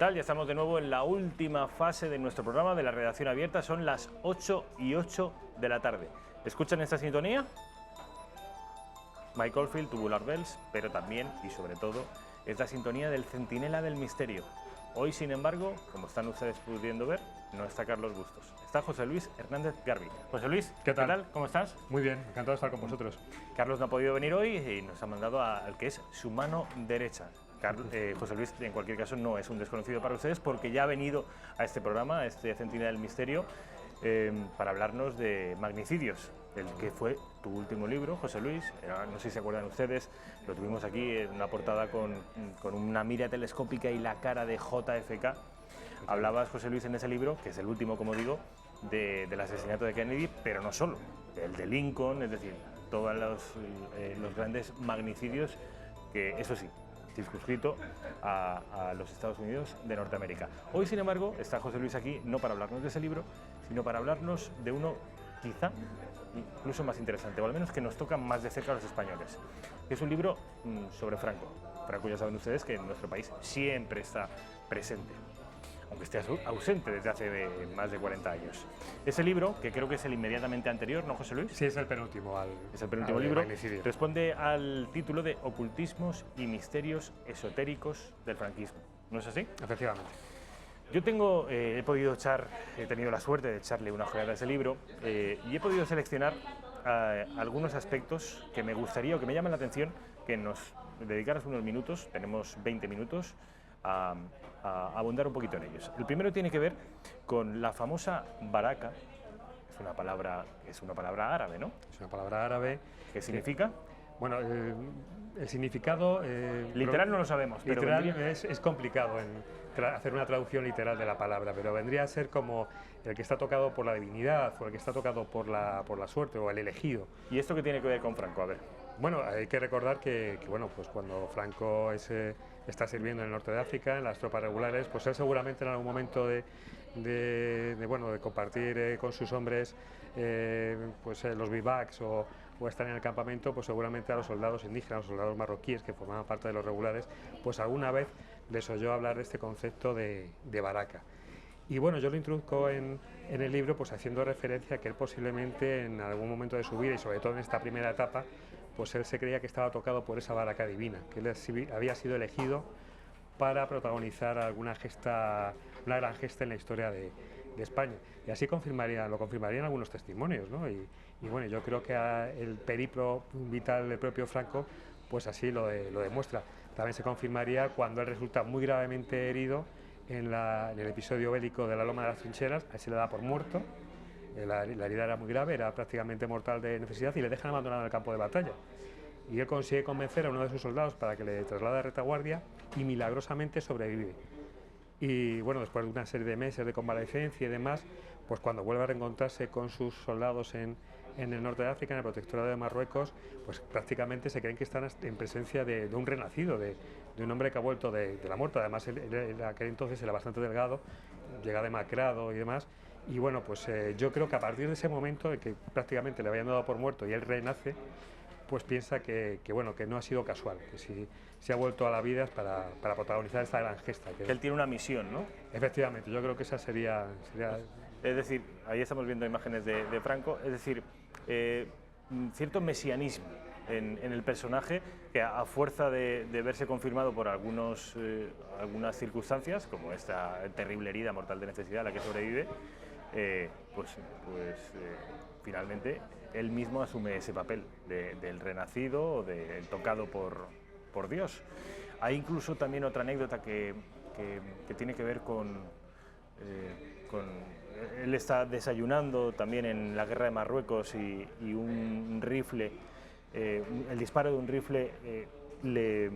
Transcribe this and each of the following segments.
tal? Ya estamos de nuevo en la última fase de nuestro programa de la redacción abierta. Son las 8:08 de la tarde. ¿Escuchan esta sintonía? Mike Oldfield, Tubular Bells, pero también y sobre todo es la sintonía del Centinela del Misterio. Hoy, sin embargo, como están ustedes pudiendo ver, no está Carlos Bustos. Está José Luis Hernández Garbi. José Luis, ¿qué tal? ¿Cómo estás? Muy bien, encantado de estar con vosotros. Carlos no ha podido venir hoy y nos ha mandado al que es su mano derecha. José Luis, en cualquier caso, no es un desconocido para ustedes porque ya ha venido a este programa, a este Centinela del Misterio, para hablarnos de magnicidios, el que fue tu último libro, José Luis. No sé si se acuerdan ustedes, lo tuvimos aquí en una portada con una mira telescópica y la cara de JFK. Hablabas, José Luis, en ese libro, que es el último, como digo, del asesinato de Kennedy, pero no solo, el de Lincoln, es decir, todos los grandes magnicidios que, eso sí, circunscrito a los Estados Unidos de Norteamérica. Hoy, sin embargo, está José Luis aquí no para hablarnos de ese libro, sino para hablarnos de uno quizá incluso más interesante, o al menos que nos toca más de cerca a los españoles, que es un libro sobre Franco. Franco, ya saben ustedes que en nuestro país siempre está presente, aunque esté ausente desde hace más de 40 años. Ese libro, que creo que es el inmediatamente anterior, ¿no, José Luis? Sí, es el penúltimo. Es el penúltimo libro. Responde al título de Ocultismos y misterios esotéricos del franquismo. ¿No es así? Efectivamente. Yo he tenido la suerte de echarle una ojeada a ese libro y he podido seleccionar algunos aspectos que me gustaría o que me llaman la atención que nos dedicaras unos minutos, tenemos 20 minutos, a abundar un poquito en ellos. El primero tiene que ver con la famosa baraka. Es una palabra árabe, ¿no? Es una palabra árabe. ¿Qué significa? Bueno, el significado... literal no lo sabemos, pero literal es complicado hacer una traducción literal de la palabra, pero vendría a ser como el que está tocado por la divinidad o el que está tocado por la suerte o el elegido. ¿Y esto qué tiene que ver con Franco? A ver. Bueno, hay que recordar que bueno, pues cuando Franco está sirviendo en el norte de África, en las tropas regulares, pues él seguramente en algún momento de compartir con sus hombres los bivacs o estar en el campamento, pues seguramente a los soldados indígenas, a los soldados marroquíes que formaban parte de los regulares, pues alguna vez les oyó hablar de este concepto de baraka. Y bueno, yo lo introduzco en el libro pues haciendo referencia a que él posiblemente en algún momento de su vida y sobre todo en esta primera etapa, pues él se creía que estaba tocado por esa baraka divina, que él había sido elegido para protagonizar una gran gesta en la historia de España. Y así lo confirmarían algunos testimonios, ¿no? Y bueno, yo creo que el periplo vital del propio Franco pues así lo demuestra. También se confirmaría cuando él resulta muy gravemente herido en el episodio bélico de la Loma de las Trincheras. A él se le da por muerto, la herida era muy grave, era prácticamente mortal de necesidad y le dejan abandonado en el campo de batalla. Y él consigue convencer a uno de sus soldados para que le traslade a retaguardia y milagrosamente sobrevive. Y bueno, después de una serie de meses de convalecencia y demás, pues cuando vuelve a reencontrarse con sus soldados en el norte de África, en el protectorado de Marruecos, pues prácticamente se creen que están en presencia de un renacido, de un hombre que ha vuelto de la muerte. Además, él aquel entonces era bastante delgado, llega demacrado y demás. Y bueno, pues yo creo que a partir de ese momento, de que prácticamente le habían dado por muerto y él renace, pues piensa que no ha sido casual, que si se ha vuelto a la vida para protagonizar esta gran gesta. Que él tiene una misión, ¿no? Efectivamente, yo creo que esa sería... Es decir, ahí estamos viendo imágenes de Franco, es decir, cierto mesianismo en el personaje que a fuerza de verse confirmado por algunas circunstancias, como esta terrible herida mortal de necesidad a la que sobrevive, finalmente él mismo asume ese papel del renacido o del tocado por Dios. Hay incluso también otra anécdota que tiene que ver con él está desayunando también en la guerra de Marruecos y un rifle, el disparo de un rifle le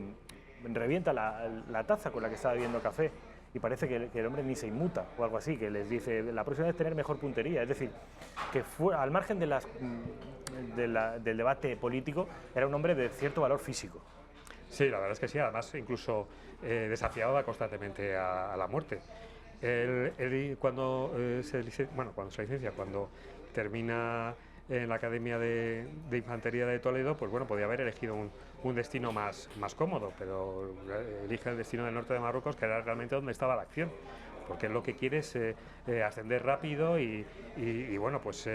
revienta la taza con la que estaba bebiendo café. Y parece que el hombre ni se inmuta o algo así, que les dice la próxima vez tener mejor puntería. Es decir, que al margen del debate político, era un hombre de cierto valor físico. Sí, la verdad es que sí, además incluso desafiaba constantemente a la muerte. Él cuando se licencia, cuando termina en la Academia de Infantería de Toledo, pues bueno, podía haber elegido un destino más cómodo, pero elige el destino del norte de Marruecos, que era realmente donde estaba la acción, porque él lo que quiere es ascender rápido y bueno, pues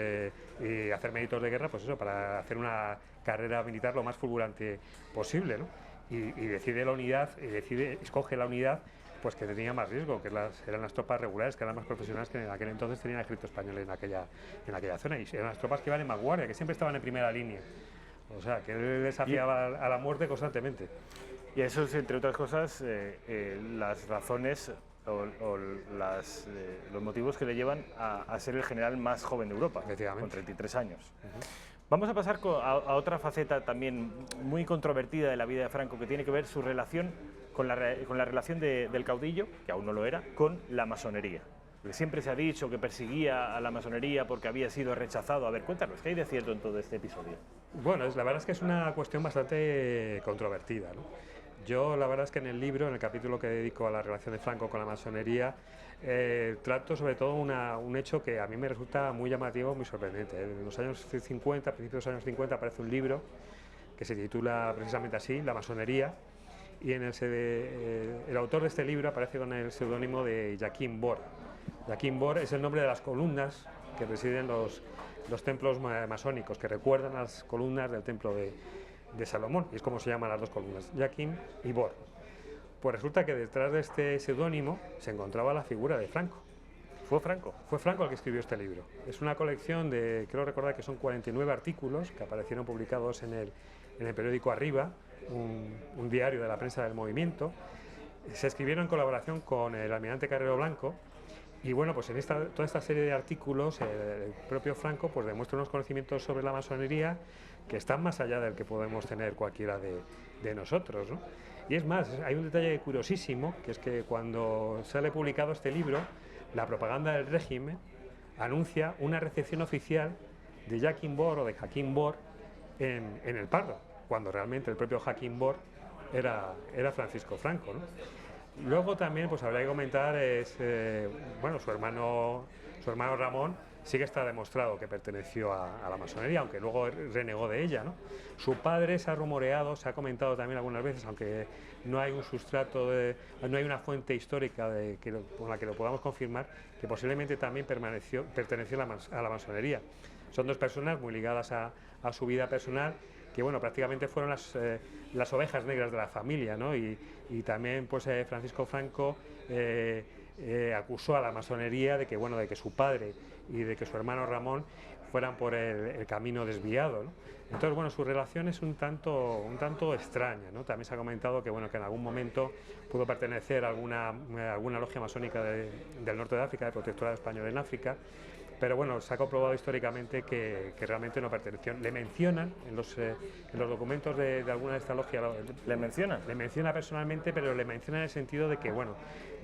y hacer méritos de guerra, pues eso, para hacer una carrera militar lo más fulgurante posible, ¿no? Y decide la unidad, escoge la unidad pues que tenía más riesgo, que eran las tropas regulares, que eran más profesionales, que en aquel entonces tenía el ejército español en aquella zona, y eran las tropas que iban en vanguardia, que siempre estaban en primera línea, o sea, que él desafiaba a la muerte constantemente. Y eso es, entre otras cosas, las razones o los motivos que le llevan a ser el general más joven de Europa, con 33 años. Vamos a pasar a otra faceta también muy controvertida de la vida de Franco, que tiene que ver su relación con la relación del caudillo, que aún no lo era, con la masonería. Porque siempre se ha dicho que perseguía a la masonería porque había sido rechazado. A ver, cuéntanos, ¿qué hay de cierto en todo este episodio? Bueno, la verdad es que es una cuestión bastante controvertida, ¿no? Yo la verdad es que en el libro, en el capítulo que dedico a la relación de Franco con la masonería, trato sobre todo un hecho que a mí me resulta muy llamativo, muy sorprendente. En los años 50, a principios de los años 50, aparece un libro que se titula precisamente así, La masonería, y en el autor de este libro aparece con el seudónimo de Joachim Bor. Joachim Bor es el nombre de las columnas que presiden los templos masónicos, que recuerdan a las columnas del templo de Salomón, y es como se llaman las dos columnas, Joachim y Bor. Pues resulta que detrás de este seudónimo se encontraba la figura de Franco. ¿Fue Franco? Fue Franco el que escribió este libro. Es una colección de, creo recordar que son 49 artículos que aparecieron publicados en el periódico Arriba, un diario de la prensa del movimiento. Se escribieron en colaboración con el almirante Carrero Blanco. Y bueno, pues en toda esta serie de artículos, el propio Franco pues demuestra unos conocimientos sobre la masonería que están más allá del que podemos tener cualquiera de nosotros, ¿no? Y es más, hay un detalle curiosísimo, que es que cuando sale publicado este libro, la propaganda del régimen anuncia una recepción oficial de Joachim Bor o de Joachim Bor en el Pardo, cuando realmente el propio Joachim Bor era Francisco Franco, ¿no? Luego también pues habría que comentar bueno, su hermano Ramón sí que está demostrado que perteneció a la masonería, aunque luego renegó de ella, ¿no? Su padre se ha rumoreado, se ha comentado también algunas veces, aunque no hay un sustrato, no hay una fuente histórica con la que lo podamos confirmar, que posiblemente también perteneció a la masonería. Son dos personas muy ligadas a su vida personal, que bueno, prácticamente fueron las ovejas negras de la familia, ¿no? Y también pues Francisco Franco acusó a la masonería de que su padre y de que su hermano Ramón fueran por el camino desviado, ¿no? Entonces, bueno, su relación es un tanto extraña, ¿no? También se ha comentado que, bueno, que en algún momento pudo pertenecer a alguna logia masónica del norte de África, de protectorado español en África, pero bueno, se ha comprobado históricamente que realmente no perteneció. Le mencionan en los documentos de alguna de estas logias. ¿Le mencionan? Le menciona personalmente, pero le menciona en el sentido de que, bueno,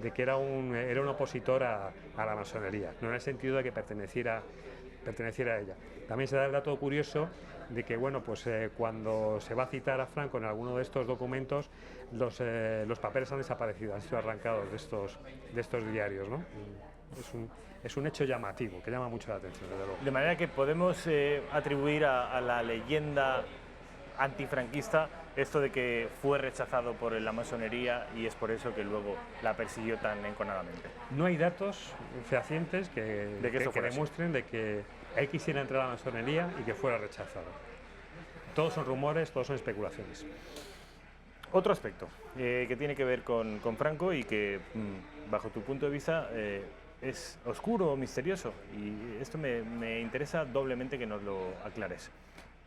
de que era un opositor a la masonería, no en el sentido de que perteneciera a ella. También se da el dato curioso de que, bueno, pues cuando se va a citar a Franco en alguno de estos documentos, los papeles han desaparecido, han sido arrancados de estos diarios, ¿no? Es un hecho llamativo, que llama mucho la atención, desde luego. De manera que podemos atribuir a la leyenda antifranquista esto de que fue rechazado por la masonería y es por eso que luego la persiguió tan enconadamente. No hay datos fehacientes que demuestren de que él quisiera entrar a la masonería y que fuera rechazado. Todos son rumores, todos son especulaciones. Otro aspecto que tiene que ver con Franco y que, bajo tu punto de vista, es oscuro o misterioso, y esto me interesa doblemente que nos lo aclares.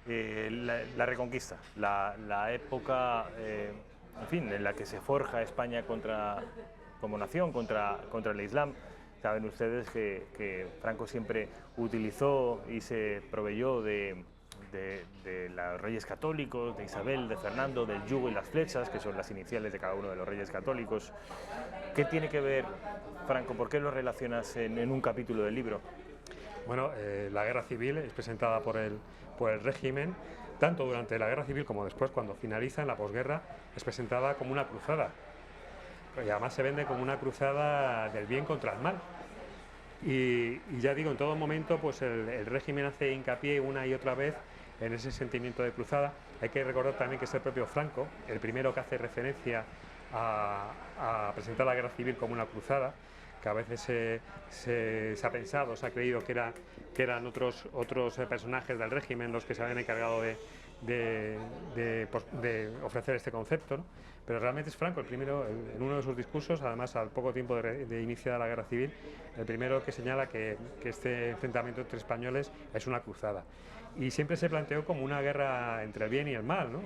La Reconquista, la época en fin, en la que se forja España como nación contra el Islam. Saben ustedes que Franco siempre utilizó y se proveyó de los reyes católicos, de Isabel, de Fernando, del yugo y las flechas, que son las iniciales de cada uno de los reyes católicos. ¿Qué tiene que ver Franco? ¿Por qué lo relacionas en un capítulo del libro? Bueno, la guerra civil es presentada por el régimen, tanto durante la guerra civil como después, cuando finaliza en la posguerra, es presentada como una cruzada. Y además se vende como una cruzada del bien contra el mal. Y ya digo, en todo momento pues el régimen hace hincapié una y otra vez en ese sentimiento de cruzada. Hay que recordar también que es el propio Franco el primero que hace referencia a presentar la guerra civil como una cruzada, que a veces se ha pensado, se ha creído que eran otros personajes del régimen los que se habían encargado de ofrecer este concepto, ¿no? Pero realmente es Franco el primero, en uno de sus discursos, además al poco tiempo de iniciada la guerra civil, el primero que señala que este enfrentamiento entre españoles es una cruzada. Y siempre se planteó como una guerra entre el bien y el mal, ¿no?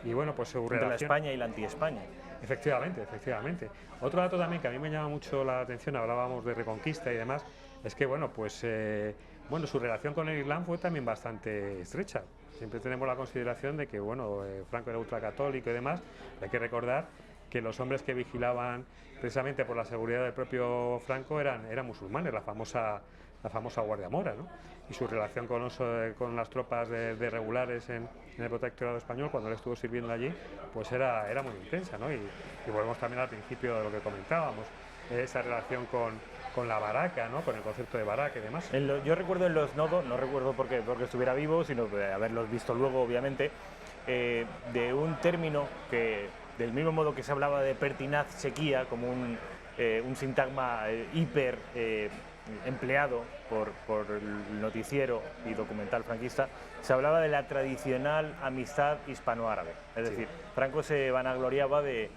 Y bueno, pues su Entre relación... la España y la anti-España. Efectivamente, efectivamente. Otro dato también que a mí me llama mucho la atención, hablábamos de Reconquista y demás, es que bueno, pues su relación con el Islam fue también bastante estrecha. Siempre tenemos la consideración de que bueno, Franco era ultracatólico y demás. Hay que recordar que los hombres que vigilaban precisamente por la seguridad del propio Franco eran musulmanes, la famosa Guardia Mora, ¿no? Y su relación con las tropas de regulares en el protectorado español, cuando él estuvo sirviendo allí, pues era muy intensa, ¿no? Y volvemos también al principio de lo que comentábamos, esa relación con la baraca, ¿no? Con el concepto de baraca y demás. Yo recuerdo en los nodos, no recuerdo porque estuviera vivo, sino de haberlos visto luego, obviamente, de un término que, del mismo modo que se hablaba de pertinaz sequía, como un sintagma hiper empleado por el noticiero y documental franquista, se hablaba de la tradicional amistad hispano-árabe. Es decir, Franco se vanagloriaba de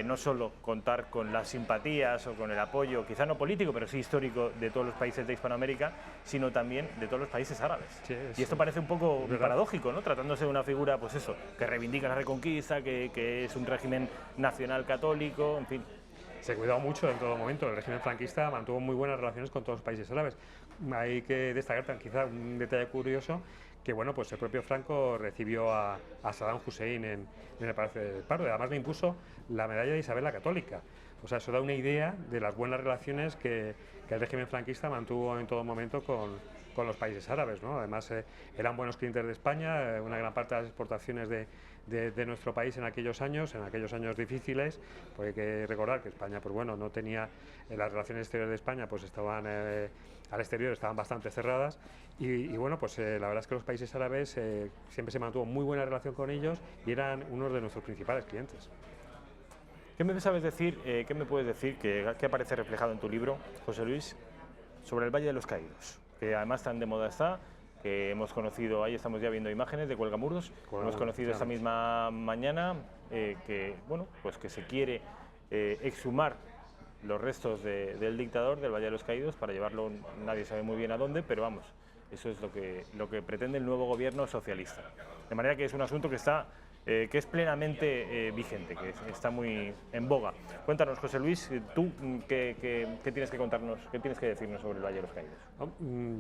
no solo contar con las simpatías o con el apoyo, quizá no político, pero sí histórico, de todos los países de Hispanoamérica, sino también de todos los países árabes. Sí, y esto parece un poco paradójico, ¿no? Tratándose de una figura, pues eso, que reivindica la Reconquista, que es un régimen nacional católico, en fin. Se cuidó mucho en todo momento. El régimen franquista mantuvo muy buenas relaciones con todos los países árabes. Hay que destacar quizá un detalle curioso, que bueno, pues el propio Franco recibió a Saddam Hussein en el Palacio del Pardo. Además le impuso la medalla de Isabel la Católica. O sea, eso da una idea de las buenas relaciones que el régimen franquista mantuvo en todo momento con los países árabes, ¿no? Además eran buenos clientes de España, una gran parte de las exportaciones de nuestro país en aquellos años difíciles, porque hay que recordar que España, pues bueno, no tenía las relaciones exteriores de España, pues estaban al exterior, estaban bastante cerradas y bueno, pues la verdad es que los países árabes siempre se mantuvo muy buena relación con ellos y eran unos de nuestros principales clientes. ¿Qué me sabes decir, qué me puedes decir que aparece reflejado en tu libro, José Luis, sobre el Valle de los Caídos? Que además tan de moda está, que hemos conocido, ahí estamos ya viendo imágenes de Cuelgamurdos, hemos conocido esta misma mañana que, bueno, pues que se quiere exhumar los restos del dictador del Valle de los Caídos para llevarlo, nadie sabe muy bien a dónde, pero vamos, eso es lo que pretende el nuevo gobierno socialista. De manera que es un asunto que es plenamente vigente, que está muy en boga. Cuéntanos, José Luis, tú, ¿qué tienes que contarnos, qué tienes que decirnos sobre el Valle de los Caídos?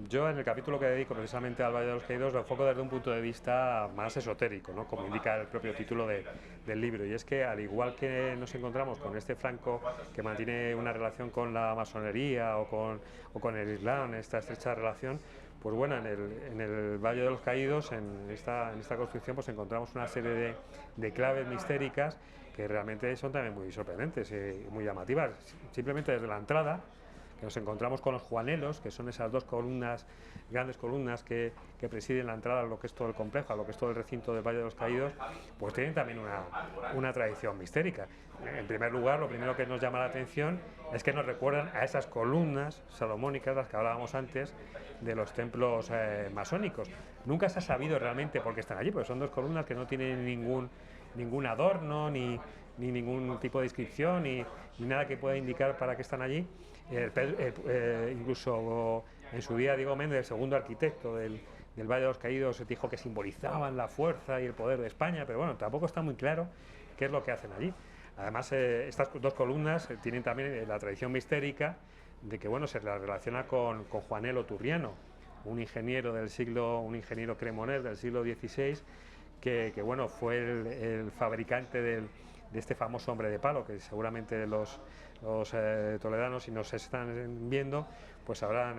Yo en el capítulo que dedico precisamente al Valle de los Caídos lo enfoco desde un punto de vista más esotérico, ¿no? Como indica el propio título del libro, y es que al igual que nos encontramos con este Franco que mantiene una relación con la masonería o con el Islam, esta estrecha relación, pues bueno, en el Valle de los Caídos, en esta construcción, pues encontramos una serie de claves mistéricas que realmente son también muy sorprendentes y muy llamativas. Simplemente desde la entrada, que nos encontramos con los juanelos, que son esas dos columnas, grandes columnas que presiden la entrada a lo que es todo el complejo, a lo que es todo el recinto del Valle de los Caídos, pues tienen también una tradición mistérica. En primer lugar, lo primero que nos llama la atención es que nos recuerdan a esas columnas salomónicas, las que hablábamos antes, de los templos masónicos. Nunca se ha sabido realmente por qué están allí, porque son dos columnas que no tienen ningún adorno, ni ningún tipo de inscripción, ni nada que pueda indicar para qué están allí. Incluso en su día Diego Méndez, el segundo arquitecto del Valle de los Caídos, dijo que simbolizaban la fuerza y el poder de España, pero bueno, tampoco está muy claro qué es lo que hacen allí. Además, estas dos columnas tienen también la tradición mistérica de que bueno, se la relaciona con Juanelo Turriano, un ingeniero cremonés del siglo XVI, que bueno, fue el fabricante de este famoso hombre de palo, que seguramente los toledanos, si nos están viendo, pues sabrán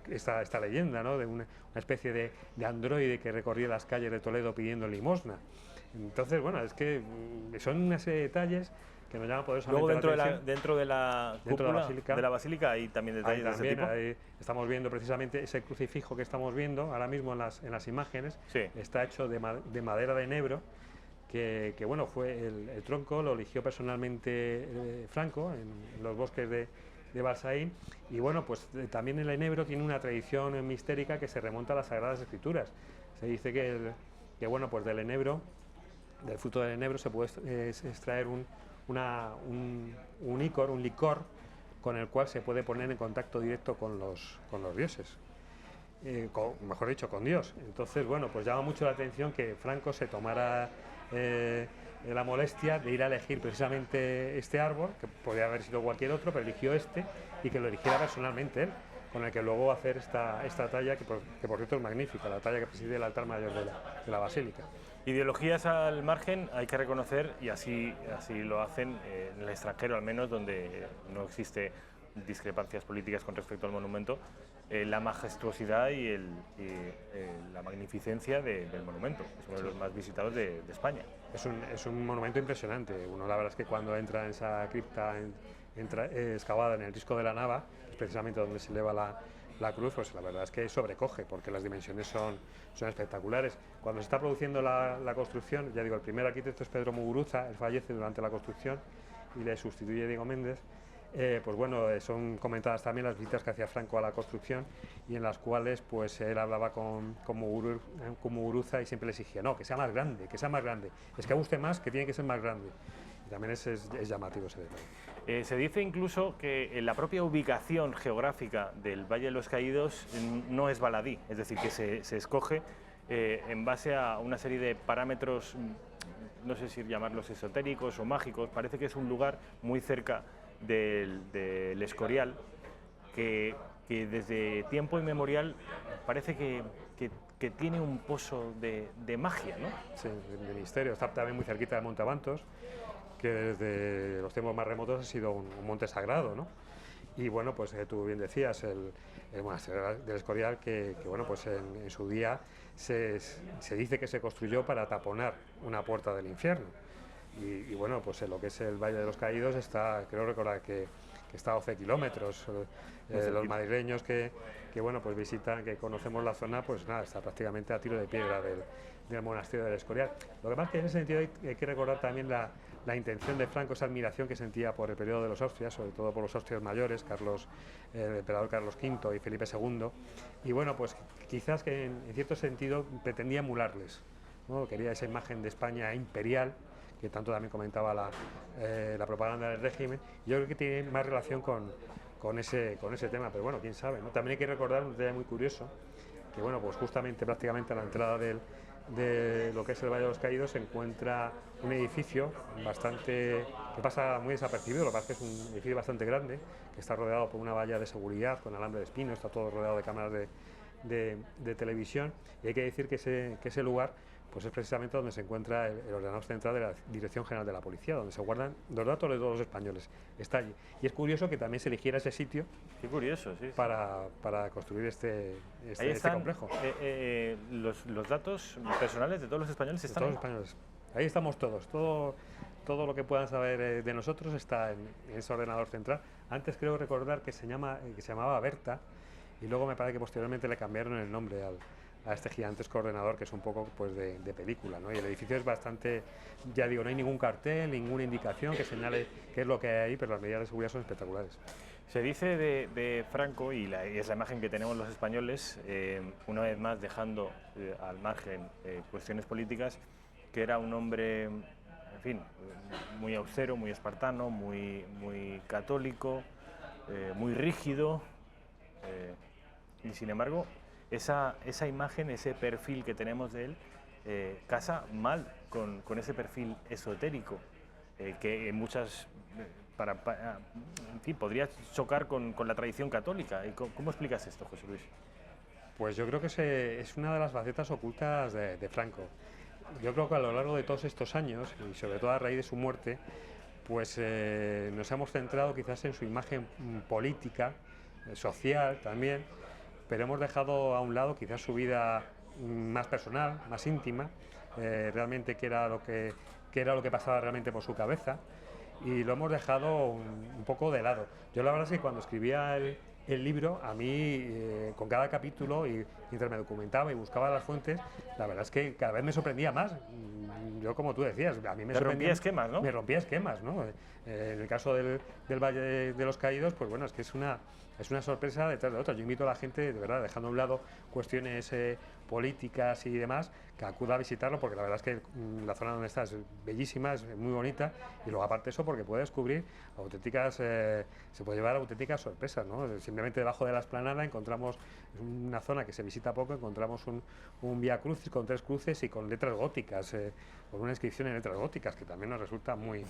esta leyenda, ¿no? De una especie de androide que recorría las calles de Toledo pidiendo limosna. Entonces, bueno, es que son una serie de detalles que nos llama poderosamente Luego dentro la atención. dentro de la cúpula de la basílica hay también detalles de ese tipo. Ahí estamos viendo precisamente ese crucifijo que estamos viendo ahora mismo en las imágenes. Sí. Está hecho de madera de enebro, que bueno, fue el tronco lo eligió personalmente Franco en los bosques de Balsaín, y bueno, pues también el enebro tiene una tradición mistérica que se remonta a las Sagradas Escrituras. Se dice que bueno, pues del enebro, del fruto del enebro se puede extraer un licor con el cual se puede poner en contacto directo con los dioses, mejor dicho, con Dios. Entonces, bueno, pues llama mucho la atención que Franco se tomara la molestia de ir a elegir precisamente este árbol, que podría haber sido cualquier otro, pero eligió este, y que lo eligiera personalmente él, con el que luego hacer esta talla, que por cierto es magnífica, la talla que preside el altar mayor de la basílica. Ideologías al margen, hay que reconocer, y así lo hacen en el extranjero al menos, donde no existe discrepancias políticas con respecto al monumento, la majestuosidad y la magnificencia del monumento. Es uno de los más visitados de España. Es un monumento impresionante. Uno, la verdad es que cuando entra en esa cripta excavada en el risco de la Nava, es precisamente donde se eleva la cruz, pues la verdad es que sobrecoge, porque las dimensiones son espectaculares. Cuando se está produciendo la construcción, ya digo, el primer arquitecto es Pedro Muguruza, él fallece durante la construcción y le sustituye Diego Méndez. Pues bueno, son comentadas también las visitas que hacía Franco a la construcción, y en las cuales pues él hablaba con Muguruza y siempre le exigía, no, que sea más grande, es que guste más, que tiene que ser más grande. Y también es llamativo ese detalle. Se dice incluso que la propia ubicación geográfica del Valle de los Caídos no es baladí, es decir, que se escoge en base a una serie de parámetros, no sé si llamarlos esotéricos o mágicos. Parece que es un lugar muy cerca del Escorial, que desde tiempo inmemorial parece que tiene un pozo de magia, ¿no? Sí, de misterio. Está también muy cerquita de Monte Abantos, que desde los tiempos más remotos ha sido un monte sagrado, ¿no? Y bueno, pues tú bien decías, el monasterio del Escorial, que bueno, pues en su día se dice que se construyó para taponar una puerta del infierno. Y bueno, pues en lo que es el Valle de los Caídos está, creo recordar que está a 12 kilómetros. Los madrileños que bueno, pues visitan, que conocemos la zona, pues nada, está prácticamente a tiro de piedra del monasterio del Escorial. Lo que pasa es que en ese sentido hay que recordar también la intención de Franco, esa admiración que sentía por el periodo de los Austrias, sobre todo por los Austrias mayores, el emperador Carlos V y Felipe II, y bueno, pues quizás que en cierto sentido pretendía emularles, ¿no? Quería esa imagen de España imperial, que tanto también comentaba la propaganda del régimen. Yo creo que tiene más relación con ese tema, pero bueno, quién sabe, ¿no? También hay que recordar un detalle muy curioso, que bueno, pues justamente prácticamente a la entrada de lo que es el Valle de los Caídos se encuentra un edificio que pasa muy desapercibido. Lo que pasa es que es un edificio bastante grande, que está rodeado por una valla de seguridad con alambre de espino, está todo rodeado de cámaras de televisión, y hay que decir que ese lugar pues es precisamente donde se encuentra el ordenador central de la Dirección General de la Policía, donde se guardan los datos de todos los españoles. Está allí. Y es curioso que también se eligiera ese sitio. Qué curioso, sí. Para construir este complejo. Los datos personales de todos los españoles están ahí. Todos los españoles. Ahí estamos todos. Todo lo que puedan saber de nosotros está en ese ordenador central. Antes creo recordar que se llamaba Berta, y luego me parece que posteriormente le cambiaron el nombre a este gigantesco ordenador, que es un poco pues de película, ¿no? Y el edificio es bastante, ya digo, no hay ningún cartel, ninguna indicación que señale qué es lo que hay ahí, pero las medidas de seguridad son espectaculares. Se dice de Franco, y es la imagen que tenemos los españoles, una vez más dejando al margen cuestiones políticas, que era un hombre, en fin, muy austero, muy espartano, muy católico, muy rígido, y sin embargo esa imagen, ese perfil que tenemos de él, casa mal con ese perfil esotérico, que en muchas, en fin, podría chocar con la tradición católica. ¿Cómo explicas esto, José Luis? Pues yo creo que es una de las facetas ocultas de Franco. Yo creo que a lo largo de todos estos años, y sobre todo a raíz de su muerte, pues nos hemos centrado quizás en su imagen política, social también, pero hemos dejado a un lado quizás su vida más personal, más íntima, realmente qué era lo que pasaba realmente por su cabeza. y lo hemos dejado un poco de lado. Yo la verdad es que cuando escribía el libro, a mí, con cada capítulo, y mientras me documentaba y buscaba las fuentes, la verdad es que cada vez me sorprendía más. Yo, como tú decías, a mí me rompía esquemas, ¿no? Me rompía esquemas, ¿no? En el caso del Valle de los Caídos, pues bueno, es que es una sorpresa detrás de otra. Yo invito a la gente, de verdad, dejando a un lado cuestiones políticas y demás, que acuda a visitarlo, porque la verdad es que la zona donde está es bellísima, es muy bonita, y luego aparte eso, porque puede descubrir auténticas, se puede llevar auténticas sorpresas, ¿no? Simplemente debajo de la explanada encontramos una zona que se visita poco, encontramos un vía crucis con 3 cruces y con letras góticas, con una inscripción en letras góticas, que también nos resulta muy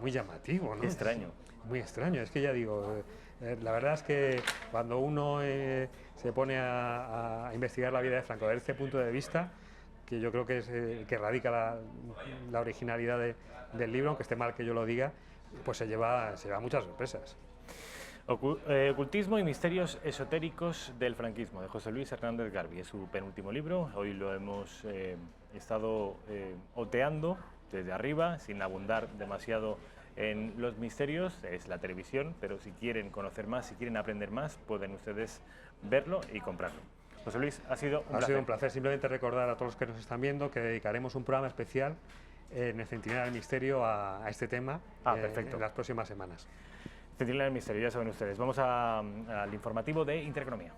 llamativo, ¿no? Qué extraño. Muy extraño, es que ya digo, la verdad es que cuando uno se pone a investigar la vida de Franco desde este punto de vista, que yo creo que es que radica la originalidad del libro, aunque esté mal que yo lo diga, pues se lleva muchas sorpresas. Ocultismo y misterios esotéricos del franquismo, de José Luis Hernández Garbi. Es su penúltimo libro. Hoy lo hemos estado oteando desde arriba, sin abundar demasiado en los misterios. Es la televisión, pero si quieren conocer más, si quieren aprender más, pueden ustedes verlo y comprarlo. José Luis, ha sido un placer. Ha sido un placer. Simplemente recordar a todos los que nos están viendo que dedicaremos un programa especial en el Centinela del Misterio a este tema perfecto. en las próximas semanas. Centinela del Misterio, ya saben ustedes. Vamos al informativo de Intereconomía.